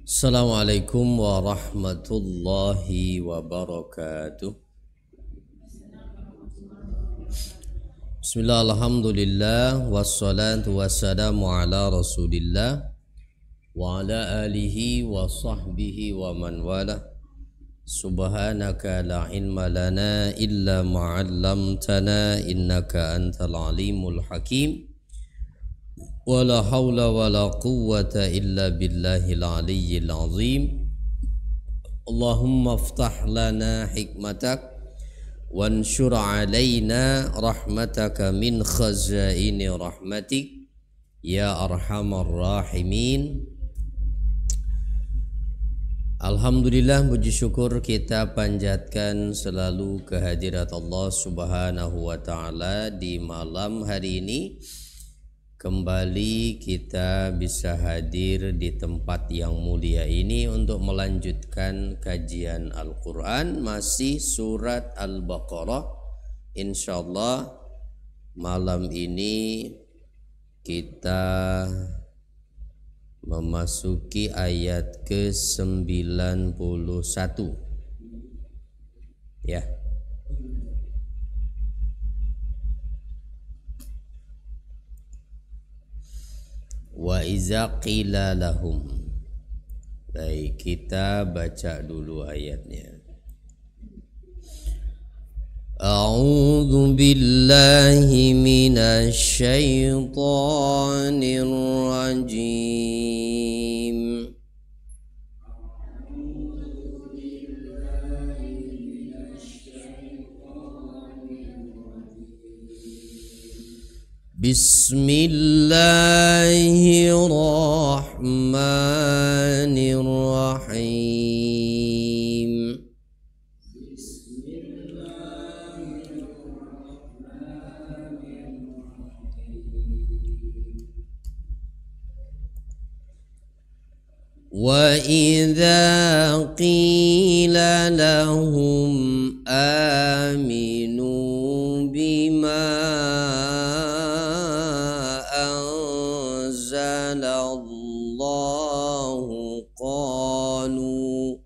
Assalamualaikum warahmatullahi wabarakatuh. Bismillah, alhamdulillah, wassalatu wassalamu ala rasulillah wa ala alihi wa sahbihi wa man wala. Subhanaka la ilma lana illa ma'allamtana innaka antal alimul hakim. Wala hawla wala quwwata illa billahil aliyyil azim. Allahumma aftah lana hikmatak wanshur alaina rahmataka min khazaini rahmatik ya arhamar rahimin. Alhamdulillah, puji syukur kita panjatkan selalu kehadirat Allah Subhanahu wa ta'ala. Di malam hari ini kembali kita bisa hadir di tempat yang mulia ini untuk melanjutkan kajian Al-Quran, masih surat Al-Baqarah. Insyaallah malam ini kita memasuki ayat ke-91 ya. Wa iza qila lahum. Baik, kita baca dulu ayatnya. A'udzu billahi minasy syaithanir rajim. Bismillahirrahmanirrahim. Wa idza qila lahum aminu bima anzalallahu qalu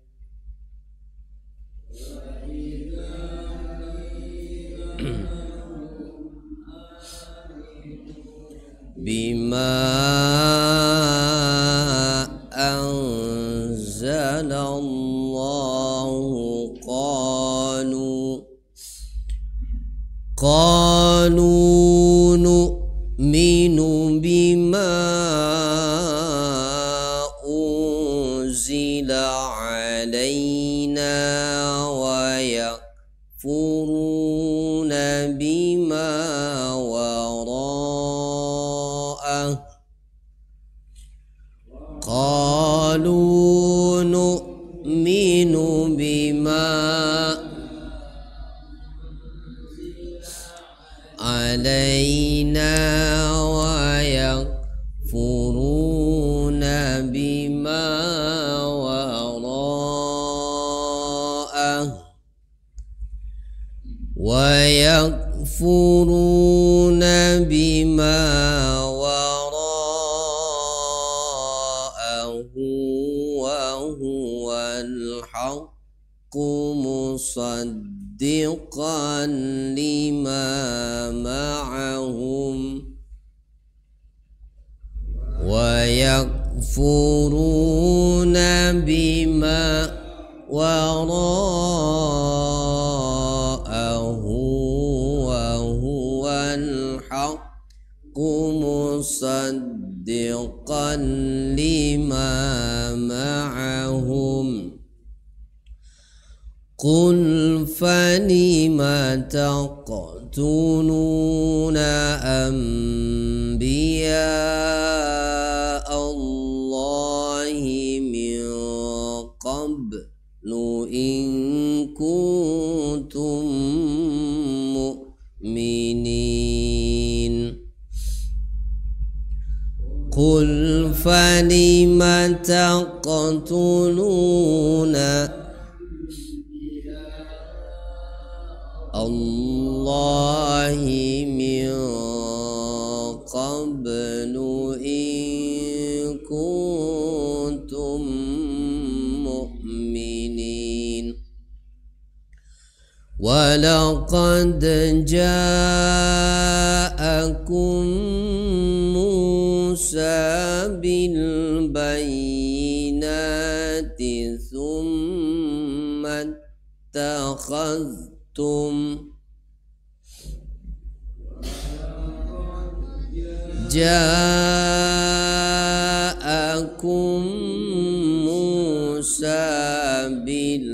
bima anzalallahu qalu nu'minu bima unzila alaina wa yakfuruna bima wara'ah. Qalu nu'minu bima alaina wa yakfuruna bima wara'ah wa yakfuruna bima musaddiqan lima ma'ahum wa yakfuruna bima wara'ahu wa huwal haqqu musaddiqan lima ma'ahum. Qul falima taqtuluna anbiya Allahi min qablu in kuntum mu'minin. Qul falima taqtuluna Allahi min qablu in kuntum Walaqad ja'akum Musa bil bayyinati thumma takhadtum Ja'akum Musa bil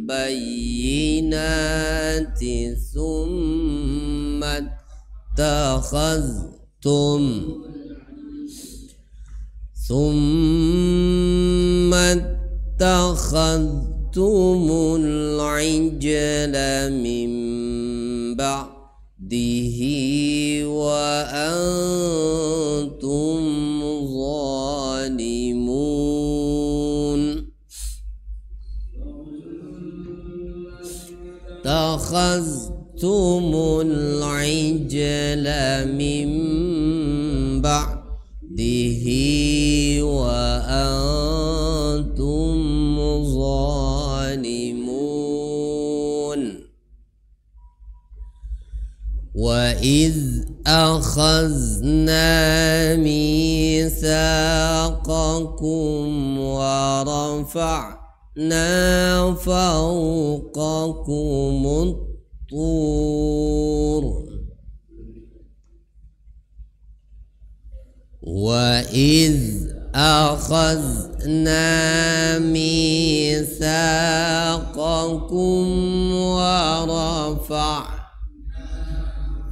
bayyinati thumma takhadtumul ijla min ba'dihi wa antum zalimun. Takhadtumul ijla min ba'dihi wa antum zalimun. Wa idh akhadna mitsaqakum wa rafa'na fawqakumut tur. Wa idh akhadna mitsaqakum wa rafa'na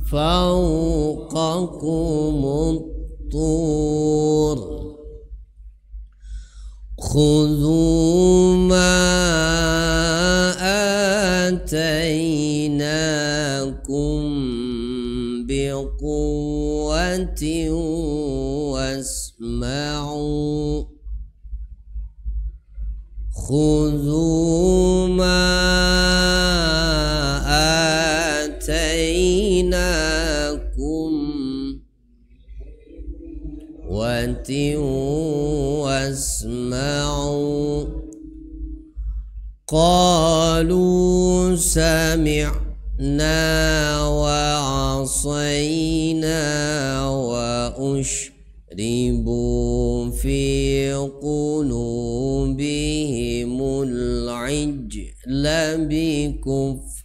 fawqakumut tur. Khudhu ma atainakum biquwwatin wasma'u. Khudhu ma atainakum wasma'u. Qalu sami'na wa 'asayna wa ushribu fi qulubihimul ijla bikufrihim.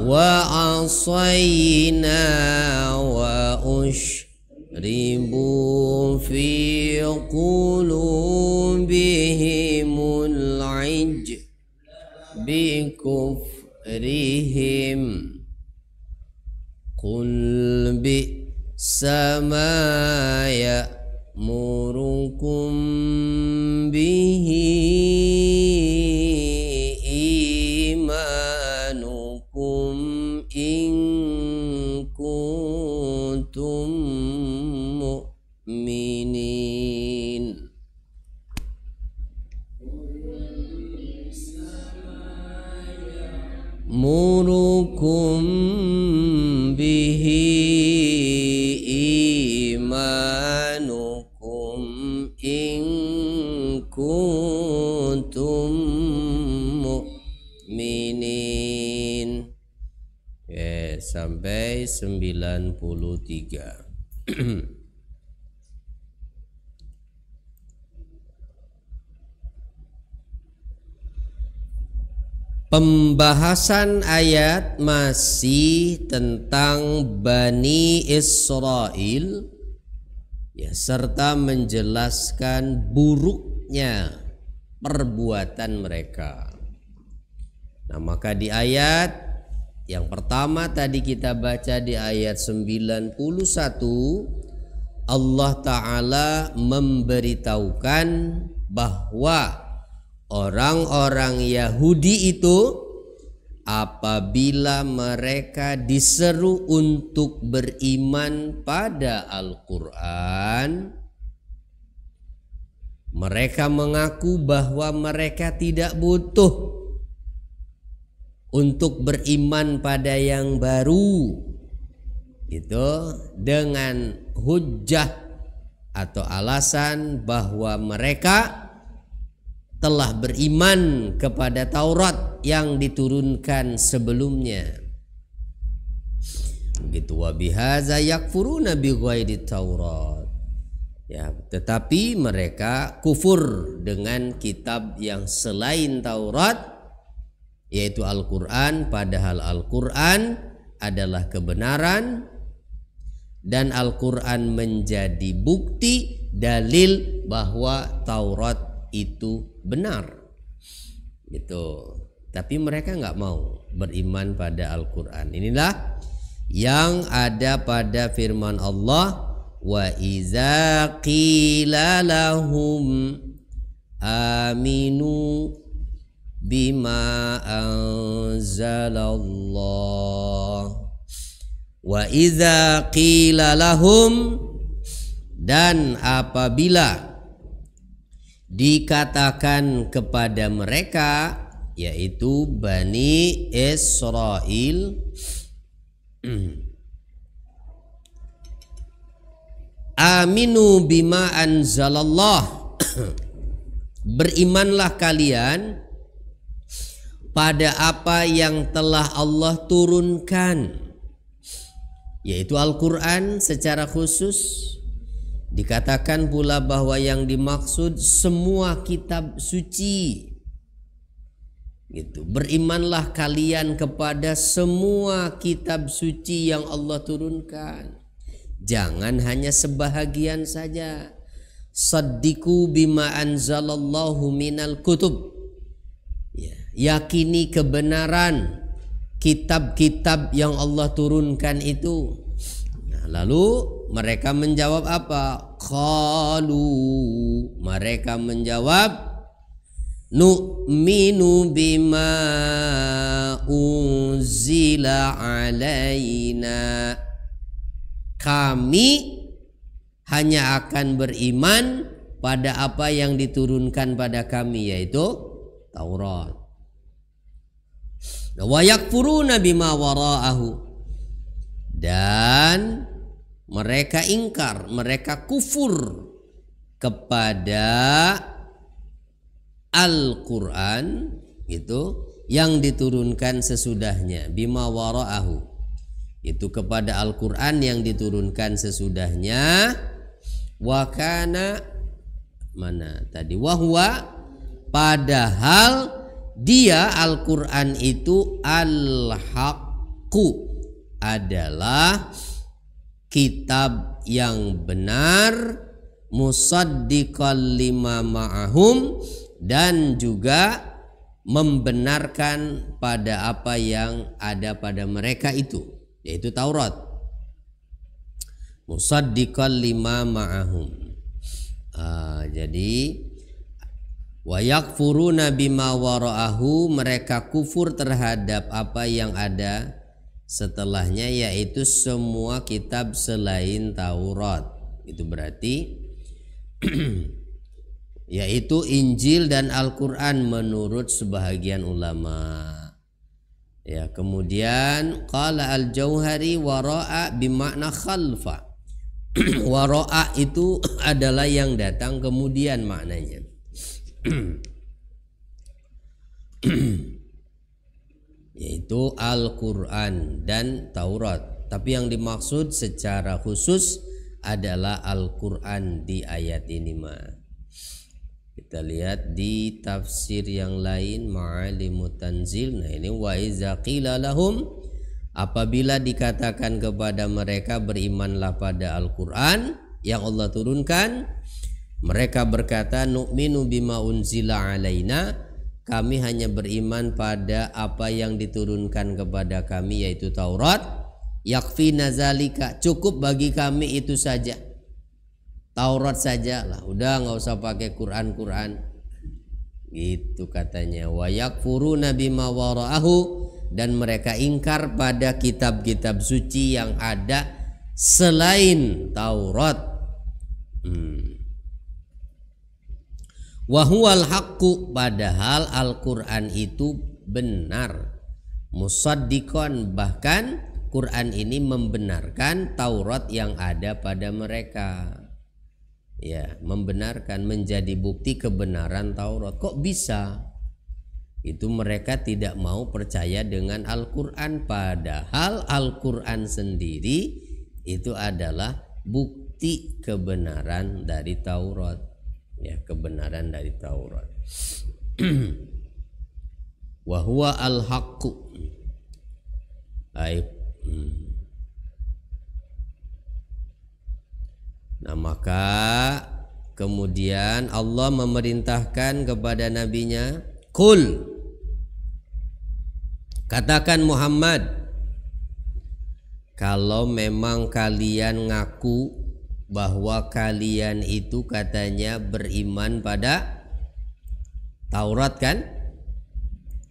Wa 'asayna wa ushribu fi qulubihimul ijla bikufrihim. Qul bi'sa ma ya'murukum bihi imanukum in kuntum mu'minin. Murukum bihi imanukum in kuntum mu'minin. Sampai 93. Pembahasan ayat masih tentang Bani Israel, ya, serta menjelaskan buruknya perbuatan mereka. Nah, maka di ayat yang pertama tadi kita baca di ayat 91, Allah Ta'ala memberitahukan bahwa orang-orang Yahudi itu apabila mereka diseru untuk beriman pada Al-Quran, mereka mengaku bahwa mereka tidak butuh untuk beriman pada yang baru, itu dengan hujjah atau alasan bahwa mereka telah beriman kepada Taurat yang diturunkan sebelumnya. Begitu, wa bihaza yakfuruna bi ghairi Taurat. Ya, tetapi mereka kufur dengan kitab yang selain Taurat, yaitu Al-Qur'an, padahal Al-Qur'an adalah kebenaran dan Al-Qur'an menjadi bukti dalil bahwa Taurat itu benar. Gitu. Tapi mereka nggak mau beriman pada Al-Qur'an. Inilah yang ada pada firman Allah, wa iza qila lahum aminu bima anzalallah. Wa iza qila lahum, dan apabila dikatakan kepada mereka, yaitu Bani Israel, aminu bima anzalallah, berimanlah kalian pada apa yang telah Allah turunkan, yaitu Al-Quran secara khusus. Dikatakan pula bahwa yang dimaksud semua kitab suci. Gitu. Berimanlah kalian kepada semua kitab suci yang Allah turunkan. Jangan hanya sebahagian saja. Saddiqu bima anzalallahu minal kutub. Ya, yakini kebenaran kitab-kitab yang Allah turunkan itu. Nah, lalu mereka menjawab apa? Qalu, mereka menjawab, nu'minu bima unzila alaina, kami hanya akan beriman pada apa yang diturunkan pada kami, yaitu Taurat. Wa yakfuruna bima wara'ahu, dan mereka ingkar, mereka kufur kepada Al-Quran itu yang diturunkan sesudahnya. Bima wara'ahu, itu kepada Al-Quran yang diturunkan sesudahnya. Wa kana, mana tadi, wahwa, padahal dia Al-Quran itu al-haqqu, adalah kitab yang benar, musaddiqal lima ma'ahum, dan juga membenarkan pada apa yang ada pada mereka itu, yaitu Taurat. Musaddiqal lima ma'ahum. Jadi wa yakfuruna bima wara'ahu, mereka kufur terhadap apa yang ada setelahnya, yaitu semua kitab selain Taurat. Itu berarti yaitu Injil dan Al-Quran menurut sebahagian ulama. Ya, kemudian qala al-Jauhari wara'a bimakna khalfa. Wara'a itu adalah yang datang kemudian maknanya. Yaitu Al-Quran dan Taurat. Tapi yang dimaksud secara khusus adalah Al-Quran di ayat ini mah. Kita lihat di tafsir yang lain, Ma'alimut Tanzil. Nah ini, wa iza qila lahum, apabila dikatakan kepada mereka berimanlah pada Al-Quran yang Allah turunkan, mereka berkata, nu'minu bima unzila alaina, kami hanya beriman pada apa yang diturunkan kepada kami, yaitu Taurat. Yakfina zalika, cukup bagi kami itu saja, Taurat saja lah, udah nggak usah pakai Quran gitu katanya. Wa yakfuruna bima wara'ahu, dan mereka ingkar pada kitab-kitab suci yang ada selain Taurat. Wa huwal haqqu, padahal Al-Quran itu benar. Musaddiqon, bahkan Quran ini membenarkan Taurat yang ada pada mereka. Ya, membenarkan, menjadi bukti kebenaran Taurat. Kok bisa? Itu mereka tidak mau percaya dengan Al-Quran, padahal Al-Quran sendiri itu adalah bukti kebenaran dari Taurat. Ya, kebenaran dari Taurat. Wa huwa al-haqqu. Nah, maka kemudian Allah memerintahkan kepada nabinya, Qul, katakan Muhammad, kalau memang kalian ngaku bahwa kalian itu katanya beriman pada Taurat kan?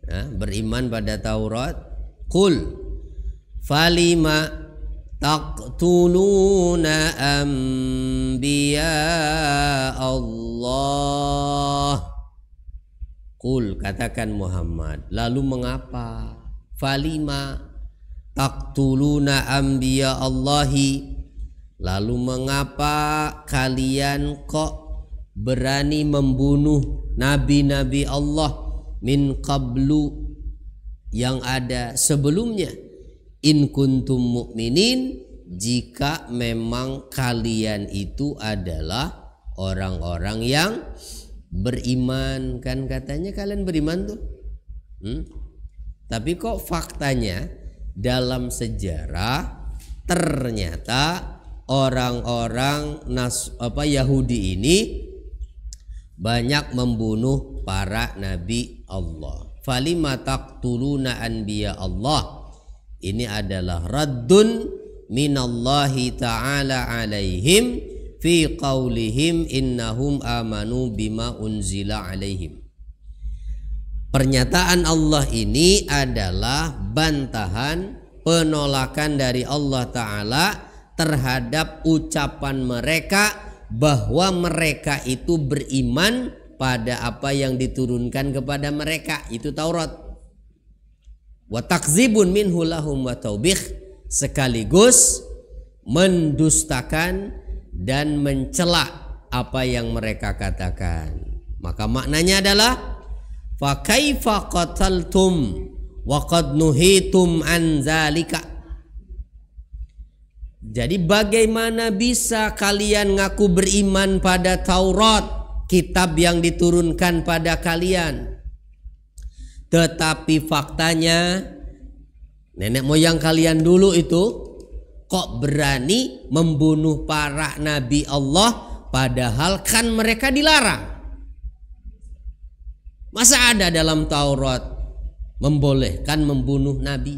Nah, beriman pada Taurat. Qul falima taqtuluna anbiya Allah. Qul, katakan Muhammad, lalu mengapa? Falima taqtuluna anbiya Allahi, lalu mengapa kalian kok berani membunuh nabi-nabi Allah min qablu, yang ada sebelumnya? In kuntum mu'minin, jika memang kalian itu adalah orang-orang yang beriman. Kan katanya kalian beriman tuh. Tapi kok faktanya dalam sejarah ternyata orang-orang Yahudi ini banyak membunuh para nabi Allah. Falima taqtuluna anbiya Allah. Ini adalah raddun minallahi ta'ala alaihim fi qaulihim innahum amanu bima unzila alaihim. Pernyataan Allah ini adalah bantahan, penolakan dari Allah Ta'ala terhadap ucapan mereka bahwa mereka itu beriman pada apa yang diturunkan kepada mereka, itu Taurat. Wa takzibun minhu lahum wa taubih, sekaligus mendustakan dan mencela apa yang mereka katakan. Maka maknanya adalah fa kaifa qataltum wa qad nuhitum an zalika. Jadi bagaimana bisa kalian ngaku beriman pada Taurat, kitab yang diturunkan pada kalian, tetapi faktanya nenek moyang kalian dulu itu kok berani membunuh para nabi Allah, padahal kan mereka dilarang. Masa ada dalam Taurat membolehkan membunuh nabi?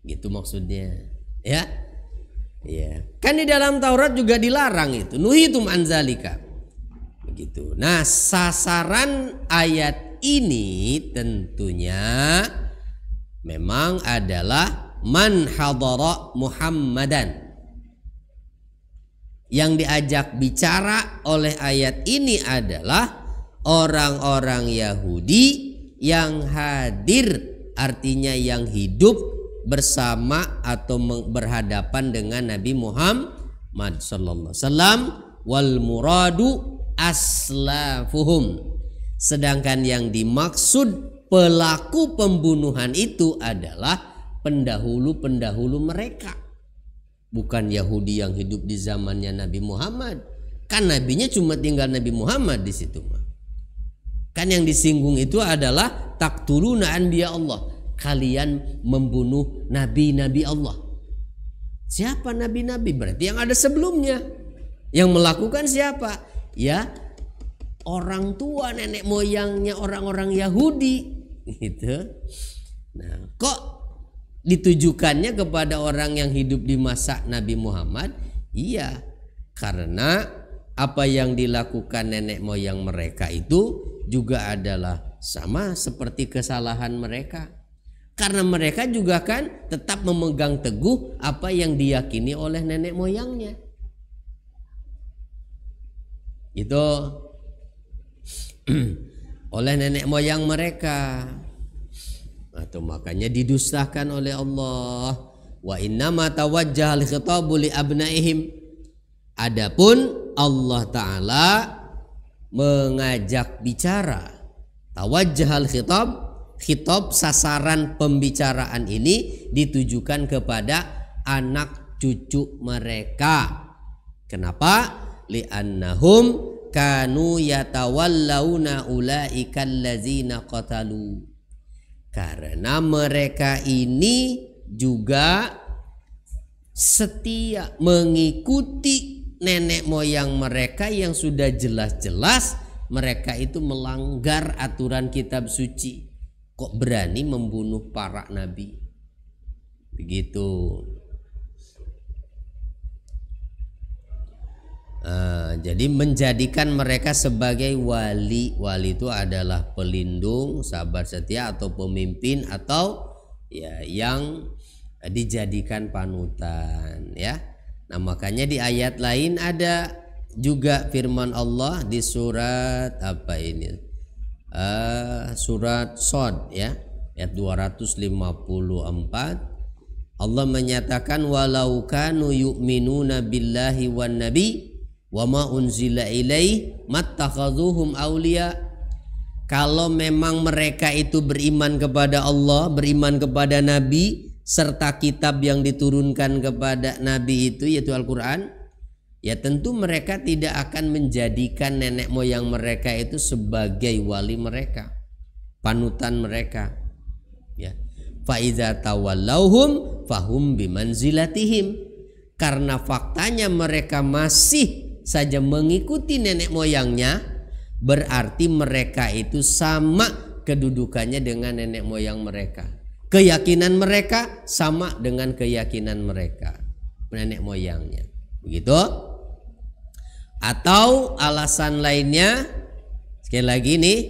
Gitu maksudnya. Ya. Ya. Kan di dalam Taurat juga dilarang itu. Nuhitum anzalika. Begitu. Nah, sasaran ayat ini tentunya memang adalah man hadara Muhammadan. Yang diajak bicara oleh ayat ini adalah orang-orang Yahudi yang hadir, artinya yang hidup bersama atau berhadapan dengan Nabi Muhammad sallallahu alaihi wasallam, wal muradu aslafuhum. Sedangkan yang dimaksud pelaku pembunuhan itu adalah pendahulu-pendahulu mereka, bukan Yahudi yang hidup di zamannya Nabi Muhammad. Kan nabinya cuma tinggal Nabi Muhammad di situ. Kan yang disinggung itu adalah taqtuluna anbiya Allah, kalian membunuh nabi-nabi Allah. Siapa nabi-nabi? Berarti yang ada sebelumnya. Yang melakukan siapa? Ya, orang tua nenek moyangnya orang-orang Yahudi gitu. Nah, kok ditujukannya kepada orang yang hidup di masa Nabi Muhammad? Iya, karena apa yang dilakukan nenek moyang mereka itu juga adalah sama seperti kesalahan mereka. Karena mereka juga kan tetap memegang teguh apa yang diyakini oleh nenek moyangnya. Itu oleh nenek moyang mereka. Atau makanya didustakan oleh Allah. Wa innama tawajjaha al-khitabu li abnaihim. Adapun Allah Ta'ala mengajak bicara, tawajjahal khitab sasaran pembicaraan ini ditujukan kepada anak cucu mereka. Kenapa? Li'annahum kanu yatawallawna ulaikal ladzina qatalu. Karena mereka ini juga setia mengikuti nenek moyang mereka yang sudah jelas-jelas mereka itu melanggar aturan kitab suci. Kok berani membunuh para nabi? Begitu. Jadi menjadikan mereka sebagai wali. Wali itu adalah pelindung, sahabat setia atau pemimpin atau ya yang dijadikan panutan ya. Nah, makanya di ayat lain ada juga firman Allah di surat apa ini? Surat Shad ya, ayat 254. Allah menyatakan walau kanu yu'minuna billahi wan nabi wa ma unzila ilaih mattakhazuhum auliya. Kalau memang mereka itu beriman kepada Allah, beriman kepada nabi serta kitab yang diturunkan kepada nabi itu yaitu Al-Quran, ya tentu mereka tidak akan menjadikan nenek moyang mereka itu sebagai wali mereka, panutan mereka ya. Fa iza tawallauhum fahum bimanzilatihim. Karena faktanya mereka masih saja mengikuti nenek moyangnya, berarti mereka itu sama kedudukannya dengan nenek moyang mereka. Keyakinan mereka sama dengan keyakinan mereka nenek moyangnya. Begitu? Atau alasan lainnya, sekali lagi nih,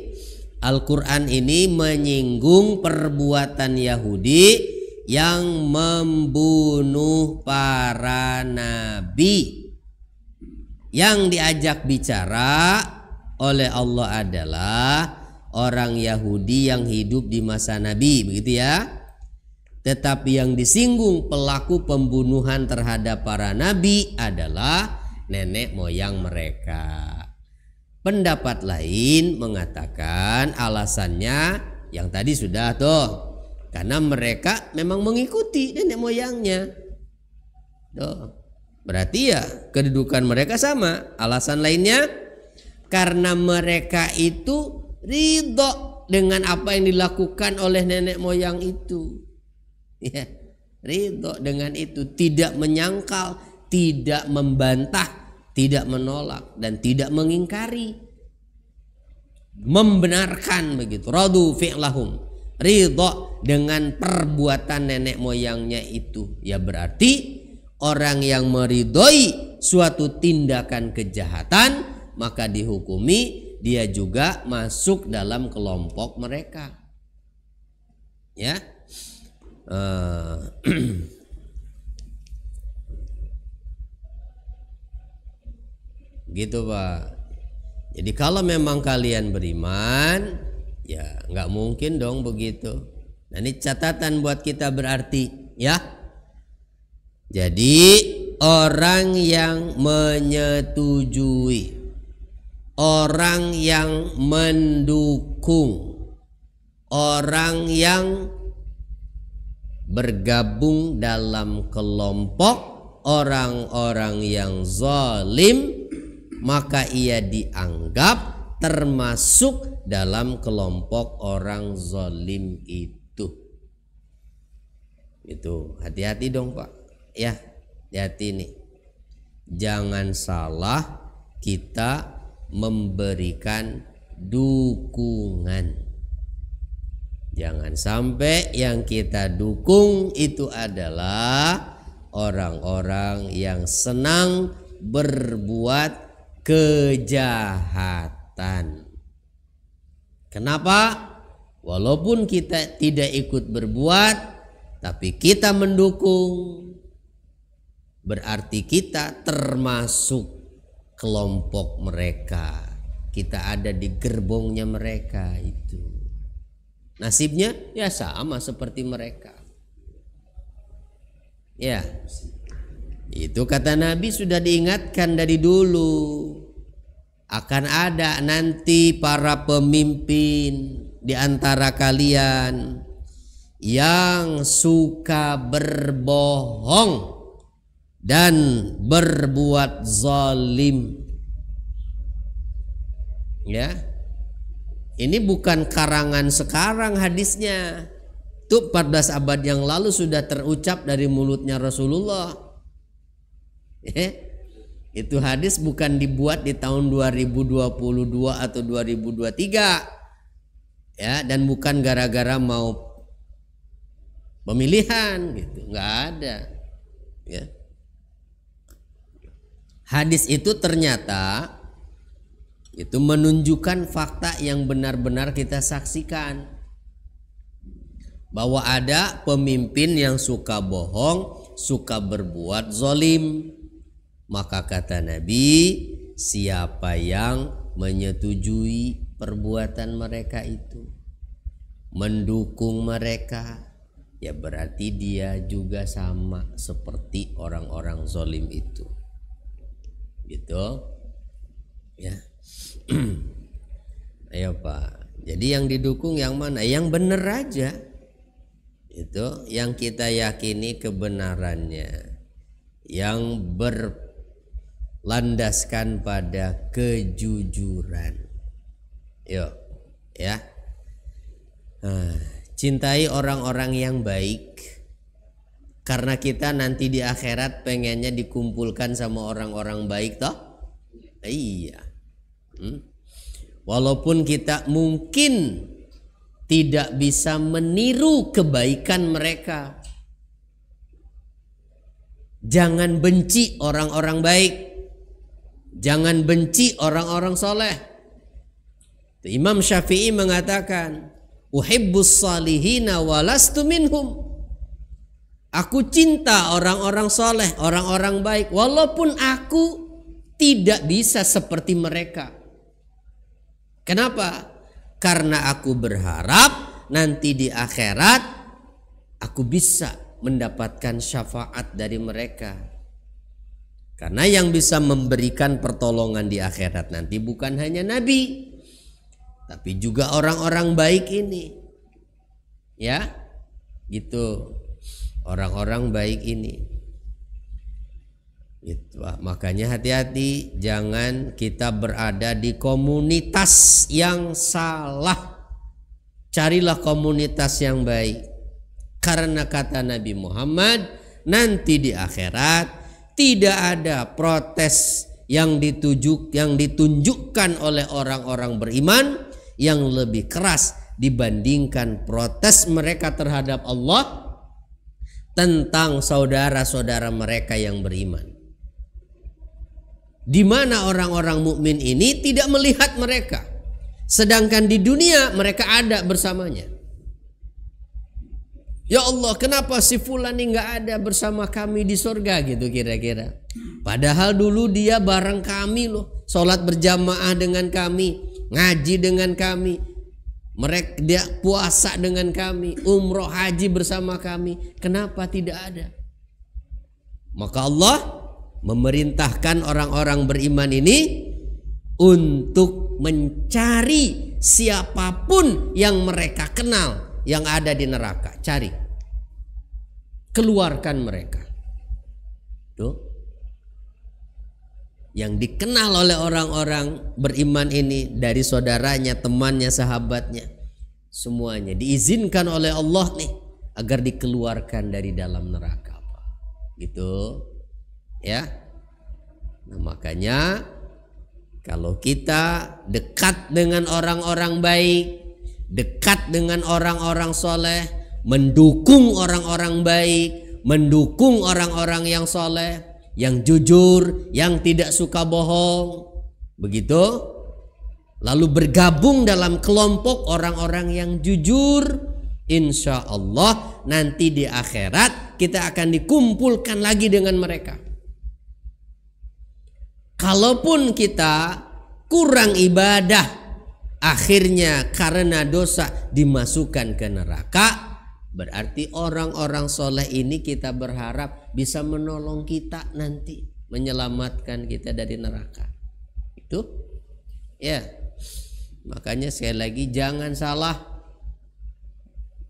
Al-Quran ini menyinggung perbuatan Yahudi yang membunuh para nabi. Yang diajak bicara oleh Allah adalah orang Yahudi yang hidup di masa Nabi, begitu ya. Tetapi yang disinggung pelaku pembunuhan terhadap para nabi adalah nenek moyang mereka. Pendapat lain mengatakan alasannya yang tadi sudah tuh, karena mereka memang mengikuti nenek moyangnya. Tuh. Berarti ya kedudukan mereka sama. Alasan lainnya karena mereka itu ridho dengan apa yang dilakukan oleh nenek moyang itu ya, ridho dengan itu, tidak menyangkal, tidak membantah, tidak menolak dan tidak mengingkari, membenarkan begitu. Radu fi'lahum, ridho dengan perbuatan nenek moyangnya itu. Ya berarti orang yang meridhoi suatu tindakan kejahatan maka dihukumi dia juga masuk dalam kelompok mereka ya. Gitu Pak. Jadi kalau memang kalian beriman ya nggak mungkin dong begitu. Nah ini catatan buat kita berarti ya. Jadi orang yang menyetujui, orang yang mendukung, orang yang bergabung dalam kelompok orang-orang yang zalim, maka ia dianggap termasuk dalam kelompok orang zalim itu. Itu hati-hati dong Pak ya, hati-hati nih, jangan salah kita memberikan dukungan. Jangan sampai yang kita dukung itu adalah orang-orang yang senang berbuat kejahatan. Kenapa? Walaupun kita tidak ikut berbuat, tapi kita mendukung, berarti kita termasuk kelompok mereka. Kita ada di gerbongnya mereka itu. Nasibnya ya sama seperti mereka. Ya. Itu kata Nabi sudah diingatkan dari dulu. Akan ada nanti para pemimpin di antara kalian yang suka berbohong dan berbuat zalim. Ya. Ini bukan karangan sekarang hadisnya. Itu 14 abad yang lalu sudah terucap dari mulutnya Rasulullah. Itu hadis bukan dibuat di tahun 2022 atau 2023. Ya, dan bukan gara-gara mau pemilihan gitu, nggak ada. Ya. Hadis itu ternyata itu menunjukkan fakta yang benar-benar kita saksikan, bahwa ada pemimpin yang suka bohong, suka berbuat zalim. Maka kata Nabi, siapa yang menyetujui perbuatan mereka itu, mendukung mereka, ya berarti dia juga sama seperti orang-orang zalim itu. Gitu. Ya. Ayo Pak. Jadi yang didukung yang mana? Yang benar aja. Itu yang kita yakini kebenarannya, yang berlandaskan pada kejujuran. Yuk, ya. Cintai orang-orang yang baik, karena kita nanti di akhirat pengennya dikumpulkan sama orang-orang baik toh? Iya. Walaupun kita mungkin tidak bisa meniru kebaikan mereka, jangan benci orang-orang baik, jangan benci orang-orang soleh. Imam Syafi'i mengatakan, uhibbus salihina walastu minhum. Aku cinta orang-orang soleh, orang-orang baik, walaupun aku tidak bisa seperti mereka. Kenapa? Karena aku berharap nanti di akhirat aku bisa mendapatkan syafaat dari mereka. Karena yang bisa memberikan pertolongan di akhirat nanti bukan hanya Nabi, tapi juga orang-orang baik ini. Ya, gitu. Orang-orang baik ini. Itu, makanya hati-hati, jangan kita berada di komunitas yang salah. Carilah komunitas yang baik. Karena kata Nabi Muhammad, nanti di akhirat tidak ada protes yang ditunjukkan oleh orang-orang beriman yang lebih keras dibandingkan protes mereka terhadap Allah tentang saudara-saudara mereka yang beriman. Di mana orang-orang mukmin ini tidak melihat mereka, sedangkan di dunia mereka ada bersamanya. Ya Allah, kenapa si fulan ini nggak ada bersama kami di surga gitu kira-kira? Padahal dulu dia bareng kami loh, sholat berjamaah dengan kami, ngaji dengan kami, mereka dia puasa dengan kami, umroh haji bersama kami. Kenapa tidak ada? Maka Allah memerintahkan orang-orang beriman ini untuk mencari siapapun yang mereka kenal yang ada di neraka. Cari, keluarkan mereka. Tuh, yang dikenal oleh orang-orang beriman ini dari saudaranya, temannya, sahabatnya, semuanya diizinkan oleh Allah nih agar dikeluarkan dari dalam neraka. Gitu. Ya, nah makanya kalau kita dekat dengan orang-orang baik, dekat dengan orang-orang soleh, mendukung orang-orang baik, mendukung orang-orang yang soleh, yang jujur, yang tidak suka bohong, begitu, lalu bergabung dalam kelompok orang-orang yang jujur, insya Allah nanti di akhirat kita akan dikumpulkan lagi dengan mereka. Kalaupun kita kurang ibadah, akhirnya karena dosa dimasukkan ke neraka, Berarti orang-orang soleh ini kita berharap bisa menolong kita nanti, menyelamatkan kita dari neraka. Itu ya. Makanya sekali lagi jangan salah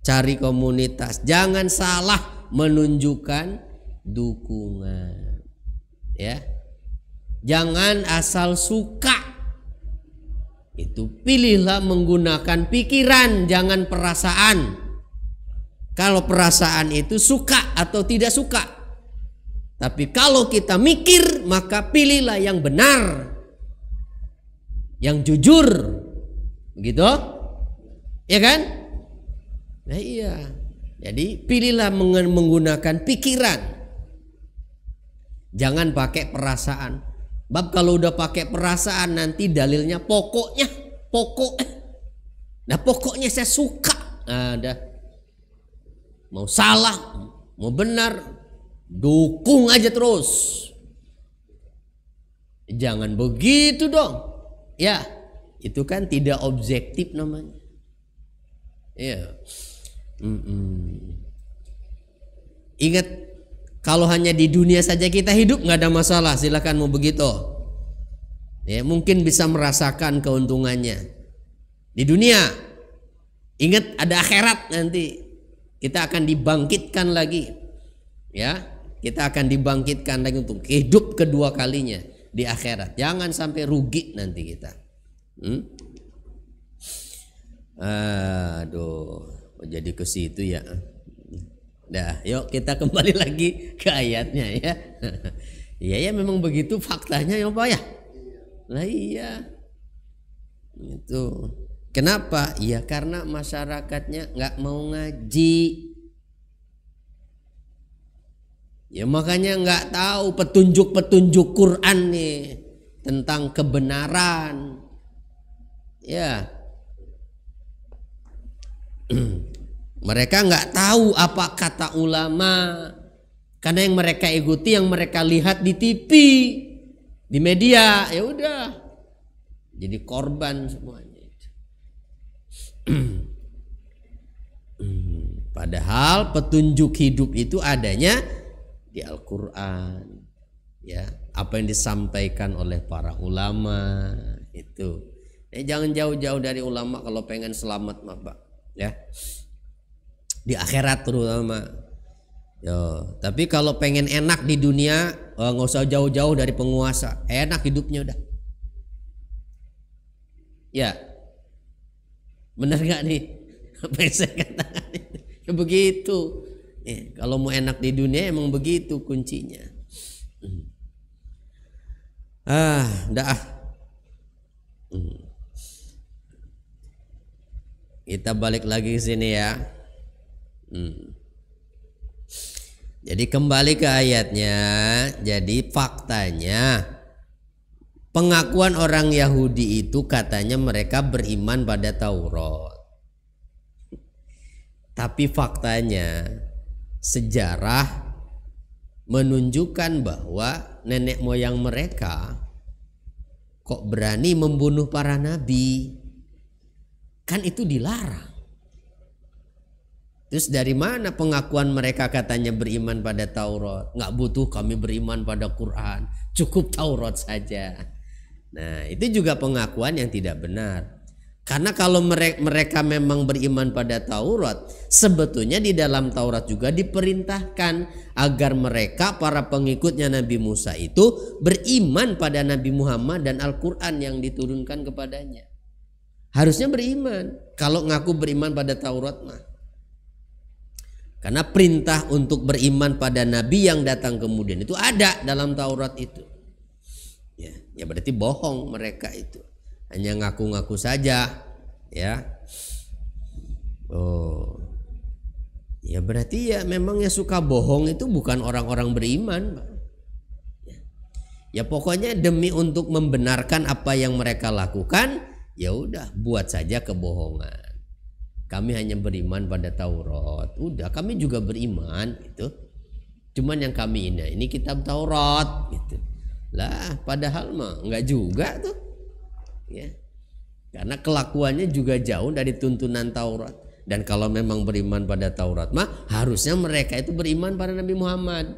cari komunitas, jangan salah menunjukkan dukungan. Ya. Jangan asal suka. Itu pilihlah menggunakan pikiran, jangan perasaan. Kalau perasaan itu suka atau tidak suka. Tapi kalau kita mikir, maka pilihlah yang benar, yang jujur, begitu, ya kan? Nah iya. Jadi pilihlah menggunakan pikiran, jangan pakai perasaan. Bab kalau udah pakai perasaan nanti dalilnya pokok. Nah pokoknya saya suka. Nah, dah. Mau salah, mau benar, dukung aja terus. Jangan begitu dong. Ya, itu kan tidak objektif namanya. Ya. Ingat, kalau hanya di dunia saja kita hidup nggak ada masalah, silakan mau begitu. Ya, mungkin bisa merasakan keuntungannya di dunia. Ingat ada akhirat nanti. Kita akan dibangkitkan lagi, ya. Kita akan dibangkitkan lagi untuk hidup kedua kalinya di akhirat. Jangan sampai rugi nanti kita. Aduh, jadi ke situ ya. Dah, yuk kita kembali lagi ke ayatnya ya. Iya ya, memang begitu faktanya ya Pak ya. Lah iya. Itu. Kenapa? Ya karena masyarakatnya nggak mau ngaji. Ya makanya nggak tahu petunjuk-petunjuk Quran nih tentang kebenaran. Ya. Mereka nggak tahu apa kata ulama. Karena yang mereka ikuti, yang mereka lihat di TV, di media, ya udah. Jadi korban semuanya. Padahal petunjuk hidup itu adanya di Al-Quran, ya, apa yang disampaikan oleh para ulama itu. Jangan jauh-jauh dari ulama kalau pengen selamat mah Pak, ya, di akhirat terutama. Yo, tapi kalau pengen enak di dunia, nggak usah jauh-jauh dari penguasa, enak hidupnya udah. Ya. Benar gak nih apa yang saya katakan? Ya begitu. Kalau mau enak di dunia emang begitu kuncinya. Udah. Kita balik lagi ke sini ya. Jadi kembali ke ayatnya. Jadi faktanya, pengakuan orang Yahudi itu katanya mereka beriman pada Taurat. Tapi faktanya sejarah menunjukkan bahwa nenek moyang mereka kok berani membunuh para nabi. Kan itu dilarang. Terus dari mana pengakuan mereka katanya beriman pada Taurat? Nggak butuh kami beriman pada Quran, cukup Taurat saja. Nah, itu juga pengakuan yang tidak benar. Karena kalau mereka memang beriman pada Taurat, sebetulnya di dalam Taurat juga diperintahkan agar mereka para pengikutnya Nabi Musa itu beriman pada Nabi Muhammad dan Al-Quran yang diturunkan kepadanya. Harusnya beriman kalau ngaku beriman pada Taurat mah. Karena perintah untuk beriman pada Nabi yang datang kemudian itu ada dalam Taurat itu. Ya berarti bohong mereka itu. Hanya ngaku-ngaku saja, ya. Oh. Ya berarti ya memang yang suka bohong itu bukan orang-orang beriman. Ya pokoknya demi untuk membenarkan apa yang mereka lakukan, ya udah buat saja kebohongan. Kami hanya beriman pada Taurat. Udah, kami juga beriman itu. Cuman yang kami ini kitab Taurat gitu. Lah, padahal mah enggak juga tuh. Ya. Karena kelakuannya juga jauh dari tuntunan Taurat. Dan kalau memang beriman pada Taurat mah harusnya mereka itu beriman pada Nabi Muhammad.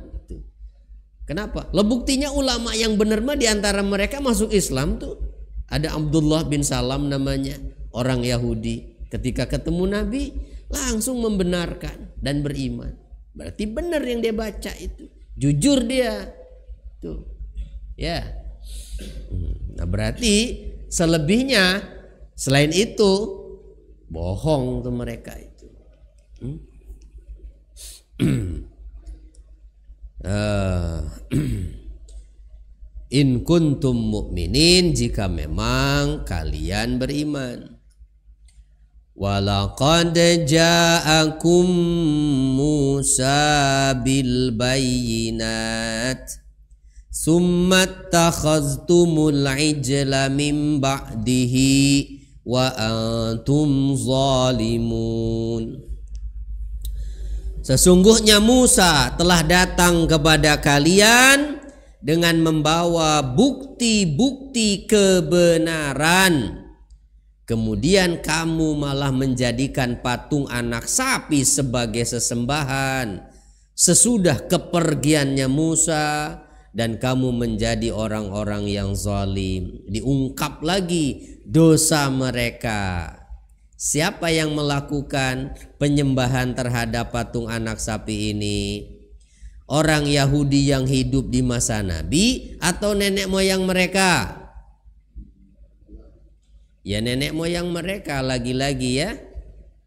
Kenapa? Lah buktinya ulama yang benar mah diantara mereka masuk Islam tuh. Ada Abdullah bin Salam namanya, orang Yahudi. Ketika ketemu Nabi langsung membenarkan dan beriman. Berarti benar yang dia baca itu. Jujur dia. Tuh. Ya. Nah berarti selebihnya selain itu bohong tuh mereka itu. In kuntum mu'minin, jika memang kalian beriman. Walaqad ja'akum Musa bil bayyinat summa takhaztumul ijla min ba'dihi wa antum zalimun. Sesungguhnya Musa telah datang kepada kalian dengan membawa bukti-bukti kebenaran. Kemudian kamu malah menjadikan patung anak sapi sebagai sesembahan sesudah kepergiannya Musa, dan kamu menjadi orang-orang yang zalim. Diungkap lagi dosa mereka. Siapa yang melakukan penyembahan terhadap patung anak sapi ini? Orang Yahudi yang hidup di masa Nabi atau nenek moyang mereka? Ya nenek moyang mereka lagi-lagi ya.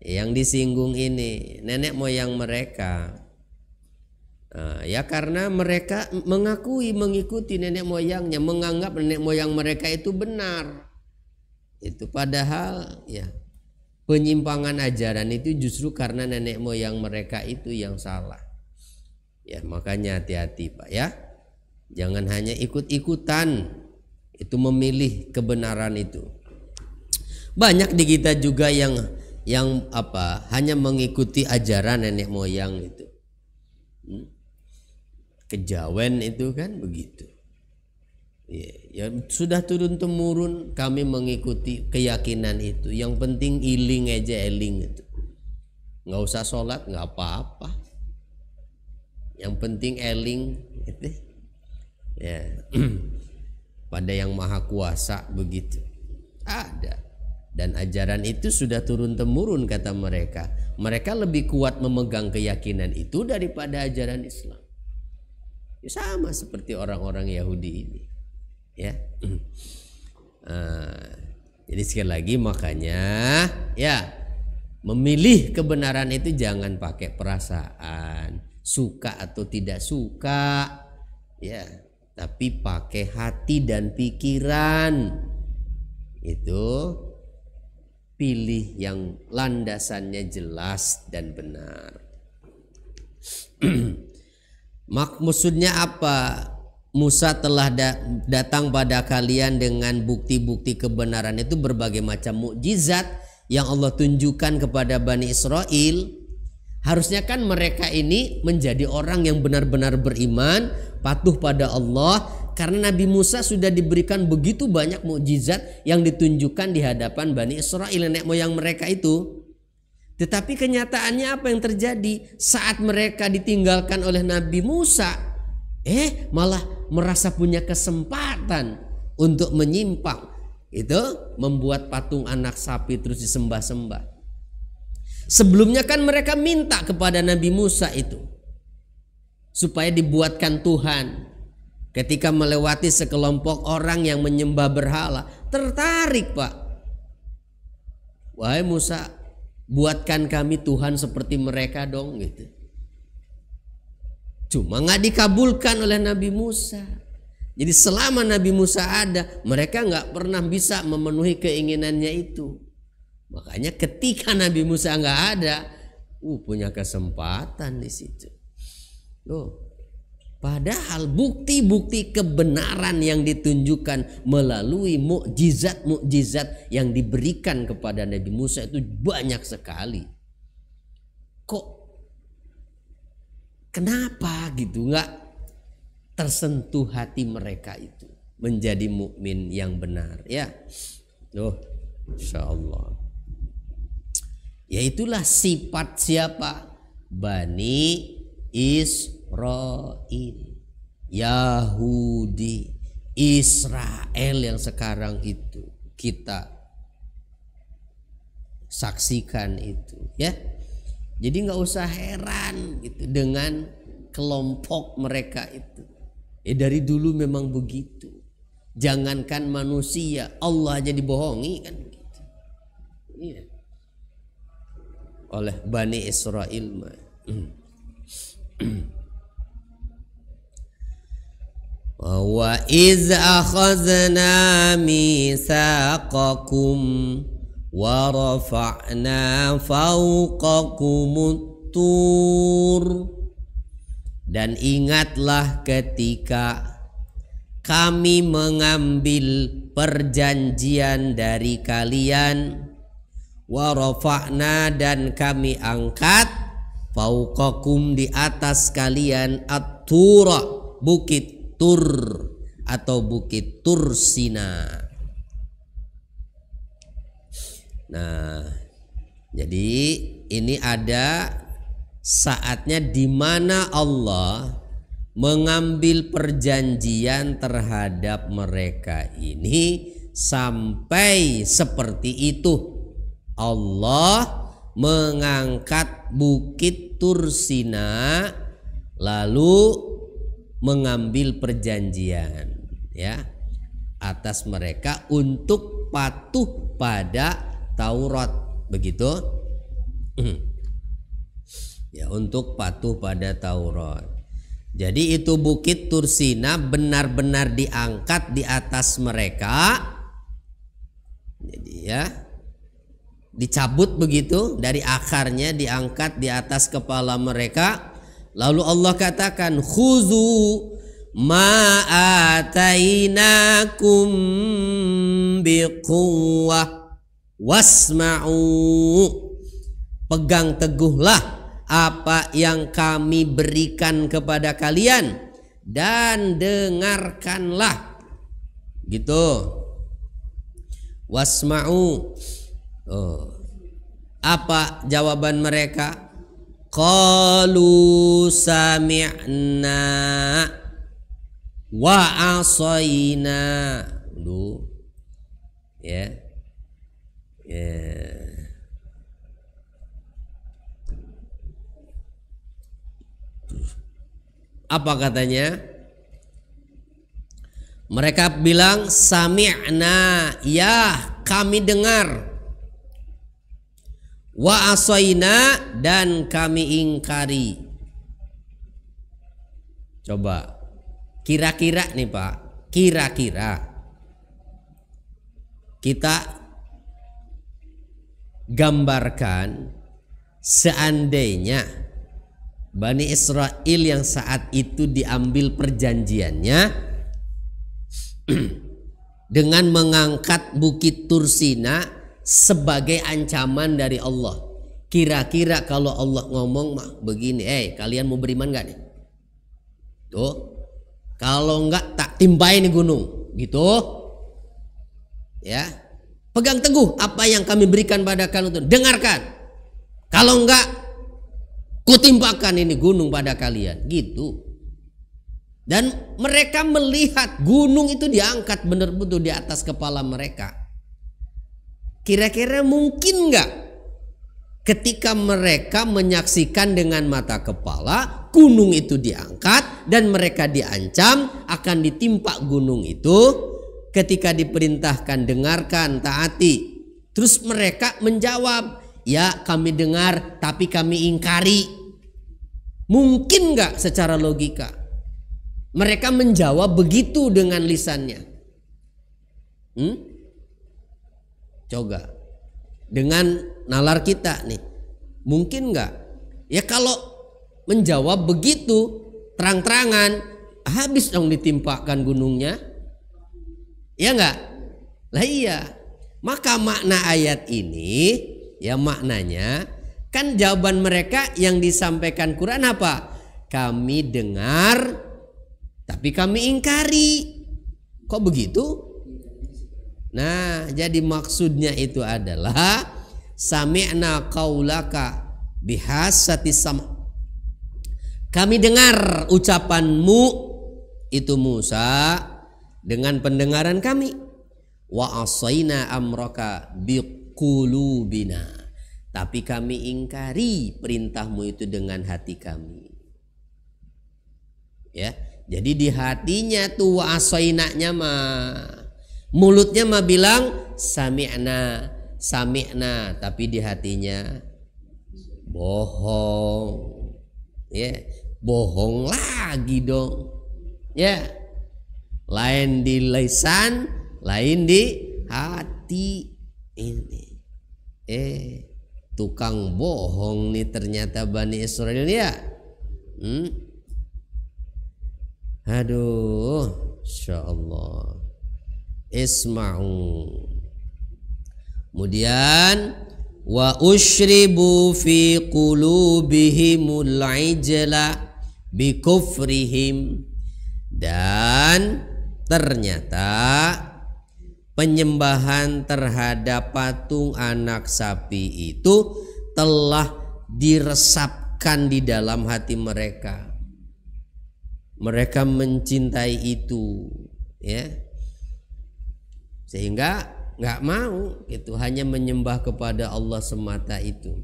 Yang disinggung ini nenek moyang mereka. Ya karena mereka mengikuti nenek moyangnya, menganggap nenek moyang mereka itu benar. Itu padahal ya penyimpangan ajaran itu justru karena nenek moyang mereka itu yang salah. Ya makanya hati-hati Pak ya. Jangan hanya ikut-ikutan itu memilih kebenaran itu. Banyak di kita juga yang hanya mengikuti ajaran nenek moyang itu. Kejawen itu kan begitu. Ya sudah turun temurun kami mengikuti keyakinan itu. Yang penting iling aja, eling itu. Nggak usah sholat nggak apa-apa. Yang penting eling itu. Ya. Pada yang maha kuasa begitu. Ada. Dan ajaran itu sudah turun temurun kata mereka. Mereka lebih kuat memegang keyakinan itu daripada ajaran Islam. Ya, sama seperti orang-orang Yahudi ini. Ya. Jadi sekali lagi makanya ya memilih kebenaran itu jangan pakai perasaan, suka atau tidak suka, ya, tapi pakai hati dan pikiran. Itu pilih yang landasannya jelas dan benar. Maksudnya apa? Musa telah datang pada kalian dengan bukti-bukti kebenaran itu, berbagai macam mukjizat yang Allah tunjukkan kepada Bani Israel. Harusnya kan mereka ini menjadi orang yang benar-benar beriman, patuh pada Allah, karena Nabi Musa sudah diberikan begitu banyak mukjizat yang ditunjukkan di hadapan Bani Israel, nenek moyang mereka itu. Tetapi kenyataannya apa yang terjadi saat mereka ditinggalkan oleh Nabi Musa? Malah merasa punya kesempatan untuk menyimpang. Itu membuat patung anak sapi terus disembah-sembah. Sebelumnya kan mereka minta kepada Nabi Musa itu supaya dibuatkan Tuhan. Ketika melewati sekelompok orang yang menyembah berhala, tertarik Pak. Wahai Musa, buatkan kami Tuhan seperti mereka dong gitu. Cuma nggak dikabulkan oleh Nabi Musa. Jadi selama Nabi Musa ada, mereka nggak pernah bisa memenuhi keinginannya itu. Makanya ketika Nabi Musa nggak ada, punya kesempatan di situ. Padahal bukti-bukti kebenaran yang ditunjukkan melalui mukjizat-mukjizat yang diberikan kepada Nabi Musa itu banyak sekali. Kenapa gitu nggak tersentuh hati mereka itu menjadi mukmin yang benar ya? Insya Allah. Yaitulah sifat siapa? Bani Israel, Yahudi, Israel yang sekarang itu kita saksikan itu, ya. Jadi nggak usah heran gitu dengan kelompok mereka itu. Dari dulu memang begitu. Jangankan manusia, Allah aja dibohongi kan begitu. Iya. Oleh Bani Israel. Wa iz akhadna mitsaqakum wa rafa'na fawqakumut tur. Dan ingatlah ketika kami mengambil perjanjian dari kalian, wa rafa'na, dan kami angkat, fauqakum, di atas kalian, at-tura, bukit Tur atau bukit Tursina. Nah, jadi ini ada saatnya di mana Allah mengambil perjanjian terhadap mereka ini sampai seperti itu. Allah mengangkat bukit Tursina lalu mengambil perjanjian, ya, atas mereka untuk patuh pada Taurat, begitu. Ya, untuk patuh pada Taurat. Jadi itu bukit Tursina benar-benar diangkat di atas mereka. Jadi ya, dicabut begitu dari akarnya, diangkat di atas kepala mereka. Lalu Allah katakan, khuzu ma atainakum biquwwah wasma'u. Pegang teguhlah apa yang kami berikan kepada kalian dan dengarkanlah, gitu. Wasma'u. Apa jawaban mereka? Qalu sami'na wa asayna. Ya. Apa katanya? Mereka bilang sami'na, ya kami dengar. Wa asayna, dan kami ingkari. Coba kira-kira nih Pak, kira-kira kita gambarkan seandainya Bani Israel yang saat itu diambil perjanjiannya dengan mengangkat bukit Tursina sebagai ancaman dari Allah. Kira-kira kalau Allah ngomong mah begini, kalian mau beriman gak nih? Tuh, kalau enggak tak timpain nih gunung, gitu. Ya, pegang teguh apa yang kami berikan pada kalian, dengarkan. Kalau enggak, kutimpakan ini gunung pada kalian, gitu. Dan mereka melihat gunung itu diangkat benar-benar di atas kepala mereka. Kira-kira mungkin nggak ketika mereka menyaksikan dengan mata kepala gunung itu diangkat dan mereka diancam akan ditimpa gunung itu, ketika diperintahkan dengarkan, taati, terus mereka menjawab, ya kami dengar tapi kami ingkari. Mungkin nggak secara logika mereka menjawab begitu dengan lisannya? Coba dengan nalar kita nih, mungkin nggak? Ya kalau menjawab begitu terang-terangan, habis dong ditimpakan gunungnya, ya nggak? Lah iya. Maka makna ayat ini, ya maknanya kan jawaban mereka yang disampaikan Quran apa? Kami dengar, tapi kami ingkari. Kok begitu? Nah, jadi maksudnya itu adalah sami'na qaulaka bihasati sam. Kami dengar ucapanmu itu Musa dengan pendengaran kami. Wa asaina amraka biqulubina. Tapi kami ingkari perintahmu itu dengan hati kami. Ya, jadi di hatinya tuh wa asainanya mah, mulutnya mah bilang sami'na, sami'na, tapi di hatinya bohong. Ya, bohong lagi dong. Ya, lain di lisan, lain di hati. Ini tukang bohong nih ternyata Bani Israel ya. Aduh, insyaallah. Isma'u. Kemudian wa usyribu fi qulubihimul ijla bi kufrihim. Dan ternyata penyembahan terhadap patung anak sapi itu telah diresapkan di dalam hati mereka. Mereka mencintai itu, ya, sehingga nggak mau itu, hanya menyembah kepada Allah semata itu.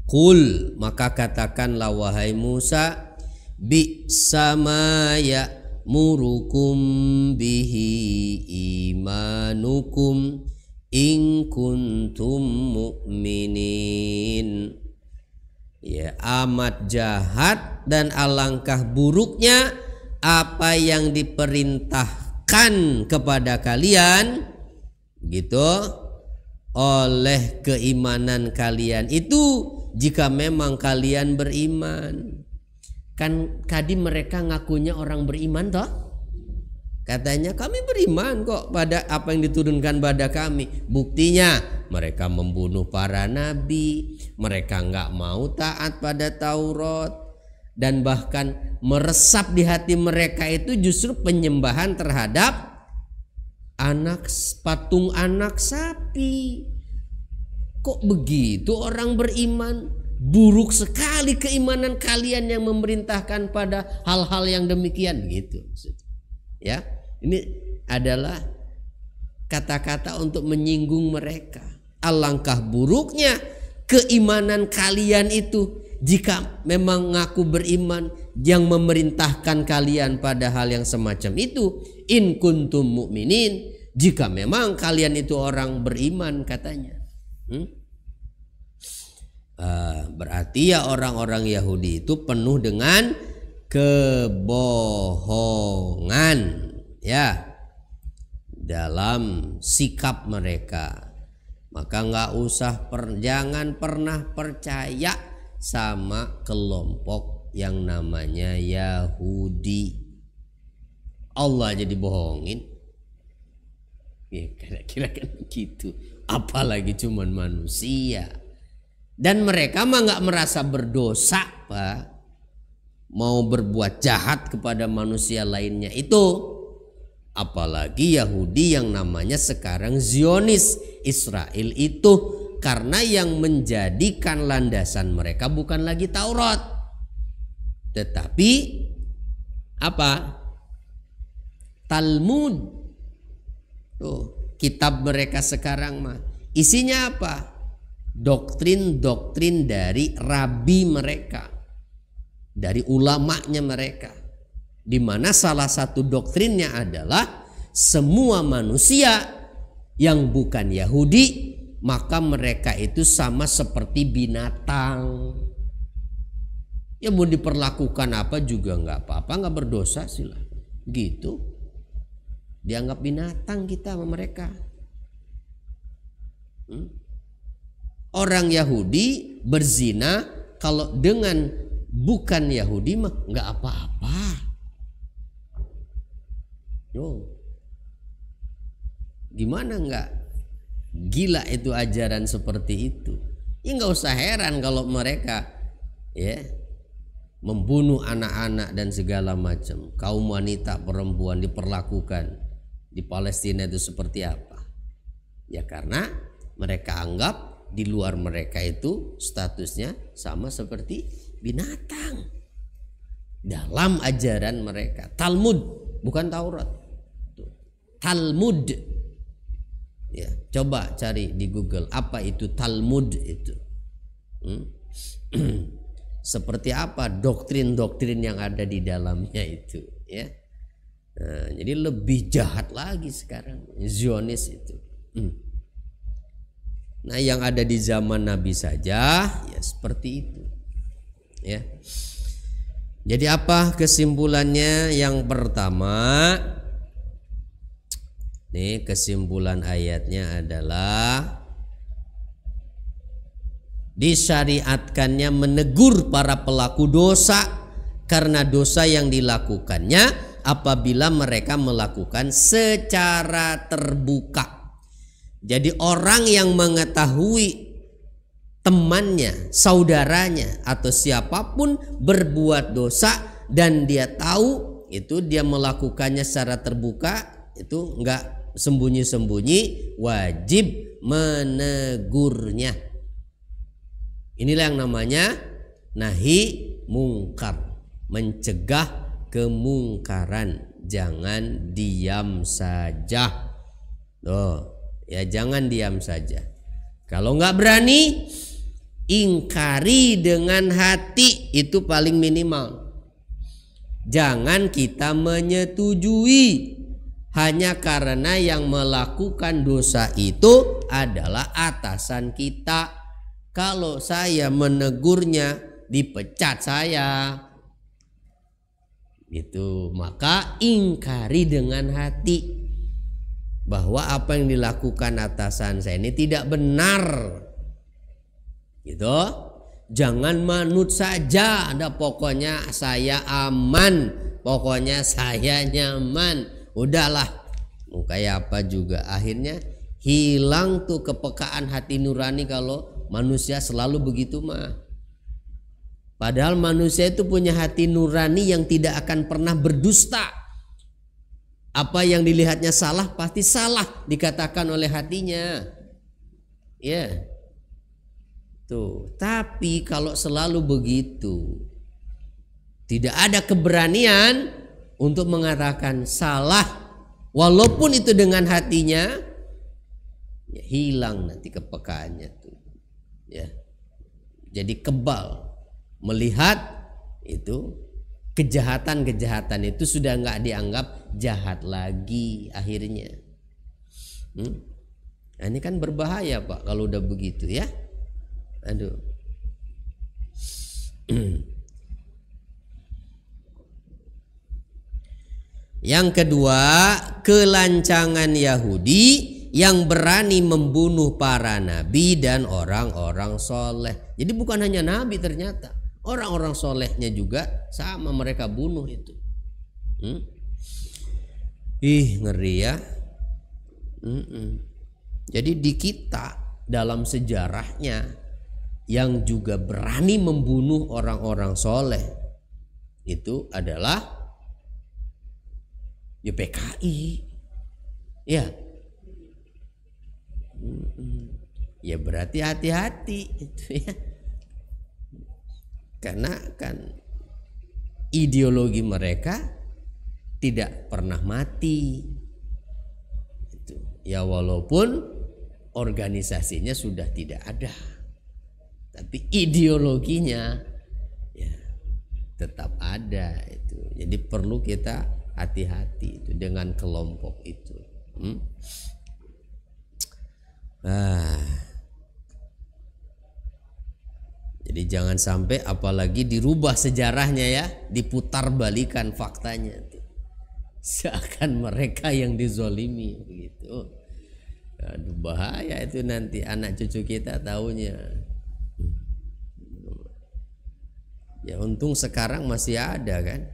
Qul, maka katakanlah wahai Musa, bi sama ya murukum bihi imanukum in kuntum mu'minin. Ya, amat jahat dan alangkah buruknya apa yang diperintahkan kepada kalian gitu oleh keimanan kalian itu, jika memang kalian beriman. Kan tadi mereka ngakunya orang beriman toh, katanya kami beriman kok pada apa yang diturunkan pada kami. Buktinya mereka membunuh para nabi, mereka nggak mau taat pada Taurat, dan bahkan meresap di hati mereka itu justru penyembahan terhadap patung anak sapi. Kok begitu orang beriman? Buruk sekali keimanan kalian yang memerintahkan pada hal-hal yang demikian gitu. Ya, ini adalah kata-kata untuk menyinggung mereka. Alangkah buruknya keimanan kalian itu jika memang ngaku beriman, yang memerintahkan kalian pada hal yang semacam itu. In kuntum mu'minin, jika memang kalian itu orang beriman katanya. Berarti ya orang-orang Yahudi itu penuh dengan kebohongan ya dalam sikap mereka. Maka nggak usah jangan pernah percaya sama kelompok yang namanya Yahudi. Allah jadi bohongin, ya kira-kira kan begitu. Apalagi cuman manusia. Dan mereka mah nggak merasa berdosa, Pak, mau berbuat jahat kepada manusia lainnya itu. Apalagi Yahudi yang namanya sekarang Zionis, Israel itu, karena yang menjadikan landasan mereka bukan lagi Taurat, tetapi apa? Talmud. Tuh, kitab mereka sekarang mah isinya apa? Doktrin-doktrin dari rabi mereka, dari ulamanya mereka, di mana salah satu doktrinnya adalah semua manusia yang bukan Yahudi maka mereka itu sama seperti binatang. Ya mau diperlakukan apa juga nggak apa-apa, nggak berdosa sih lah. Gitu, dianggap binatang kita sama mereka. Orang Yahudi berzina kalau dengan bukan Yahudi mah nggak apa-apa. Gimana nggak gila itu ajaran seperti itu? Ya nggak usah heran kalau mereka ya membunuh anak-anak dan segala macam. Kaum wanita, perempuan diperlakukan di Palestina itu seperti apa? Ya karena Mereka anggap di luar mereka itu statusnya sama seperti binatang. Dalam ajaran mereka, Talmud bukan Taurat. Talmud. Ya, coba cari di Google apa itu Talmud itu. Seperti apa doktrin-doktrin yang ada di dalamnya itu, ya. Nah, jadi lebih jahat lagi sekarang Zionis itu. Nah, yang ada di zaman Nabi saja ya seperti itu. Ya. Jadi apa kesimpulannya? Yang pertama, nih kesimpulan ayatnya adalah disyariatkannya menegur para pelaku dosa karena dosa yang dilakukannya apabila mereka melakukan secara terbuka. Jadi orang yang mengetahui temannya, saudaranya atau siapapun berbuat dosa dan dia tahu itu dia melakukannya secara terbuka, itu enggak sembunyi-sembunyi, wajib menegurnya. Inilah yang namanya nahi mungkar, mencegah kemungkaran, jangan diam saja. Ya jangan diam saja. Kalau nggak berani, ingkari dengan hati, itu paling minimal. Jangan kita menyetujui hanya karena yang melakukan dosa itu adalah atasan kita. Kalau saya menegurnya, dipecat saya. Itu maka ingkari dengan hati bahwa apa yang dilakukan atasan saya ini tidak benar. Gitu. Jangan manut saja, ada pokoknya saya aman, pokoknya saya nyaman. Udahlah, mau kayak apa juga akhirnya hilang tuh kepekaan hati nurani kalau manusia selalu begitu mah. Padahal manusia itu punya hati nurani yang tidak akan pernah berdusta. Apa yang dilihatnya salah pasti salah dikatakan oleh hatinya. Ya. Tuh, tapi kalau selalu begitu, tidak ada keberanian untuk mengatakan salah walaupun itu dengan hatinya, ya, hilang nanti kepekaannya tuh. Ya. Jadi kebal melihat itu kejahatan-kejahatan itu sudah nggak dianggap jahat lagi akhirnya. Nah, ini kan berbahaya Pak kalau udah begitu ya. Aduh. Yang kedua, kelancangan Yahudi yang berani membunuh para nabi dan orang-orang soleh. Jadi bukan hanya nabi, ternyata orang-orang solehnya juga sama mereka bunuh itu. Ngeri ya. Jadi di kita dalam sejarahnya yang juga berani membunuh orang-orang soleh itu adalah PKI. Ya. Ya berarti hati-hati itu ya. Karena kan ideologi mereka tidak pernah mati. Itu. Ya walaupun organisasinya sudah tidak ada, tapi ideologinya ya tetap ada itu. Jadi perlu kita hati-hati itu dengan kelompok itu. Jadi jangan sampai apalagi dirubah sejarahnya ya, diputar balikan faktanya tuh. Seakan mereka yang dizolimi begitu. Aduh, bahaya itu, nanti anak cucu kita taunya. Ya untung sekarang masih ada kan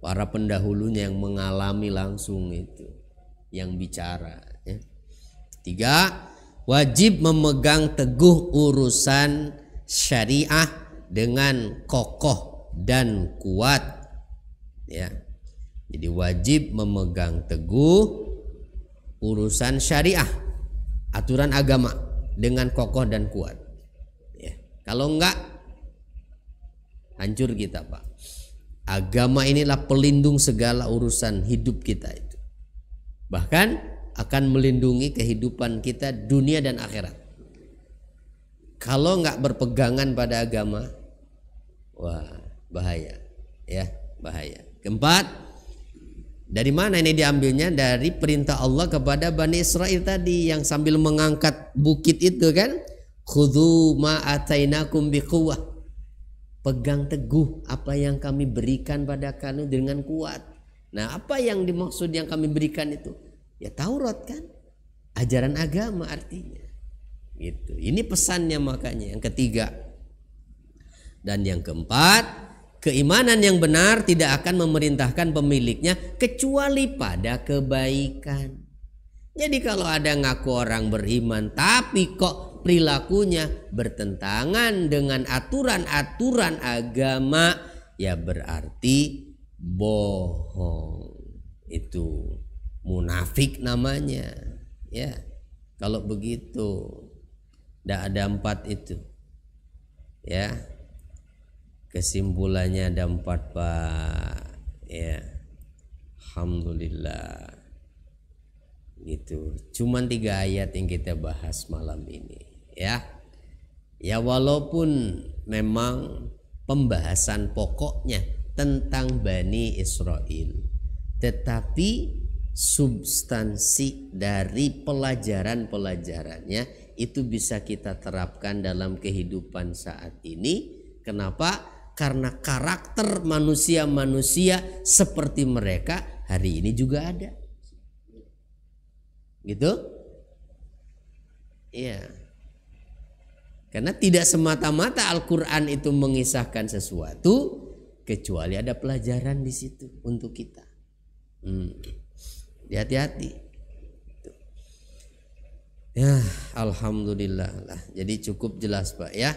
para pendahulunya yang mengalami langsung itu, yang bicara ya. 3, wajib memegang teguh urusan syariah dengan kokoh dan kuat ya. Jadi wajib memegang teguh urusan syariah, aturan agama dengan kokoh dan kuat. Ya. Kalau enggak, hancur kita, Pak. Agama inilah pelindung segala urusan hidup kita itu. Bahkan akan melindungi kehidupan kita dunia dan akhirat. Kalau enggak berpegangan pada agama, wah bahaya, ya bahaya. Keempat, dari mana ini diambilnya? Dari perintah Allah kepada Bani Israel tadi yang sambil mengangkat bukit itu kan, khudhu ma atainakum biquwwah, pegang teguh apa yang kami berikan pada kamu dengan kuat. Nah, apa yang dimaksud yang kami berikan itu? Ya Taurat kan, ajaran agama artinya. Gitu. Ini pesannya makanya. Yang ketiga dan yang keempat, keimanan yang benar tidak akan memerintahkan pemiliknya kecuali pada kebaikan. Jadi kalau ada ngaku orang beriman tapi kok perilakunya bertentangan dengan aturan-aturan agama, ya berarti bohong. Itu munafik namanya. Ya, kalau begitu tidak ada 4 itu. Ya, kesimpulannya ada 4, Pak. Ya, alhamdulillah. Gitu. Cuman 3 ayat yang kita bahas malam ini. Ya, ya walaupun memang pembahasan pokoknya tentang Bani Israel, tetapi substansi dari pelajaran-pelajarannya itu bisa kita terapkan dalam kehidupan saat ini. Kenapa? Karena karakter manusia-manusia seperti mereka hari ini juga ada. Gitu? Iya. Karena tidak semata-mata Al-Quran itu mengisahkan sesuatu, kecuali ada pelajaran di situ untuk kita. Hati-hati. Ya, alhamdulillah lah. Jadi cukup jelas, Pak, ya.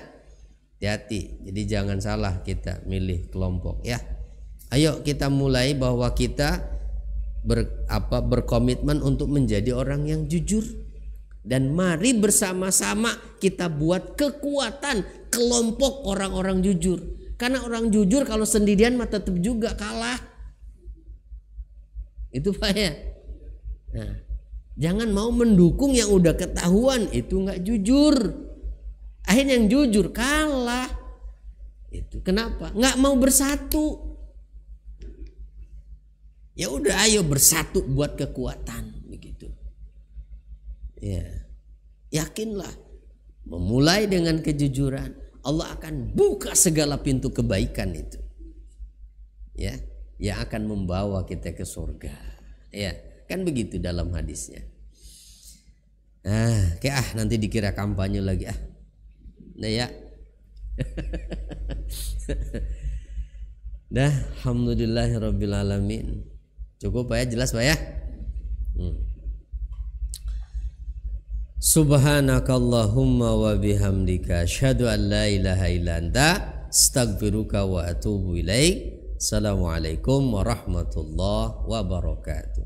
Hati-hati. Jadi jangan salah kita milih kelompok, ya. Ayo kita mulai bahwa kita berkomitmen untuk menjadi orang yang jujur, dan mari bersama-sama kita buat kekuatan kelompok orang-orang jujur. Karena orang jujur kalau sendirian mah tetap juga kalah. Itu, Pak, ya. Nah, jangan mau mendukung yang udah ketahuan itu nggak jujur. Akhirnya yang jujur kalah. Itu kenapa? Nggak mau bersatu. Ya udah, ayo bersatu buat kekuatan begitu. Ya, yakinlah memulai dengan kejujuran, Allah akan buka segala pintu kebaikan itu. Ya, yang akan membawa kita ke surga. Ya, kan begitu dalam hadisnya. Nanti dikira kampanye lagi Nah ya. Dah, alhamdulillahirabbil alamin. Cukup, Pak, ya, jelas, Pak, ya. Subhanakallahumma wa bihamdika asyhadu an la ilaha illa anta astaghfiruka wa atubu ilaik. Assalamualaikum warahmatullahi wabarakatuh.